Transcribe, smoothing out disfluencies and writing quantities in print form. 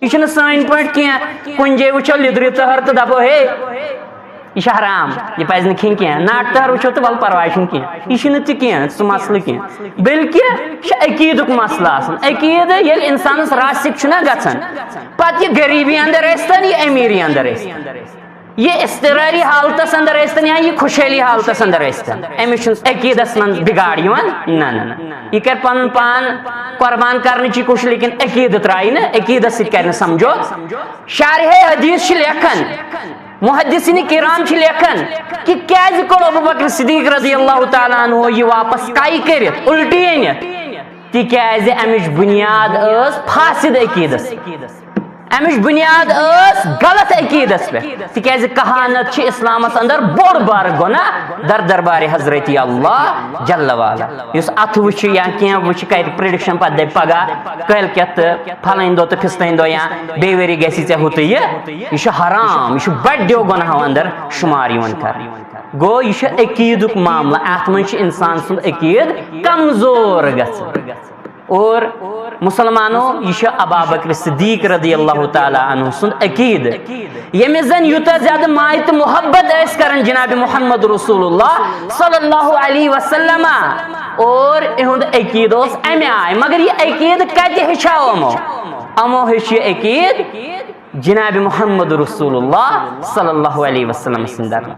یہ سان پہ کن جائے وچو لدر تہر تو دپو ہے یہ حرام یہ پز کھین کی ناٹ تہر وچو تو ول پرواہ یہ تہ سہ مسئلہ کی بلکہ عقید مسئلہ عقید یل انسانس راسک گھان پتہ یہ غریبی اندر ٲسۍتن یہ امیری اندر ٲسۍتن یہ اضطراری حالتس اندر ٲسۍتن یا یہ خوشحالی حالتس اندر ٲسۍتن امس عقیدس من بگاڑ نا یہ کر پن پان قربان کرنے کوشش لیکن عقید ترائی نا عقیدت ست کر سمجھو شارح حدیث لکھان محدثین کرام لکھان کہ کیازِ کوٚر ابوبکر صدیق رضی اللہ تعالیٰ عنہ یہ واپس کائی کرت الٹی أنِتھ تکیازِ امچ بنیاد ٲس فاسد عقیدس امچ بنیاد ٲس غلط عقیدس پہ تکیازِ کہانت اسلامس اندر بوڑ بار گناہ در دربار حضرت اللہ جل والا اس ات وچ یا کینٛہہ وچ کر پریڈکشن پتہ دپ پگہ کل کیت پھلٲنۍ دۄہ تہٕ فِستٲنۍ دۄہ یا بیٚیہِ ؤری گژھی ژےٚ ہُہ تہٕ یہِ چھُ حرام یہ بڑیو گناہو اندر شمار کر گو یہ عقیدک معاملہ ات من انسان سند عقید کمزور گژھان اور مسلمانوں یہ ابابکر صدیق رضی اللہ تعالیٰ عنہ سند عقید یمس زن یوتہ زیادہ مایت محبت ایس کرن جناب محمد رسول اللہ صلی اللہ علیہ وسلم اور اہد عقید اس امی آئے مگر یہ عقید کتہ ہچھاو امو ہچ یہ عقید جناب محمد رسول اللہ صلی اللہ علیہ وسلم سندر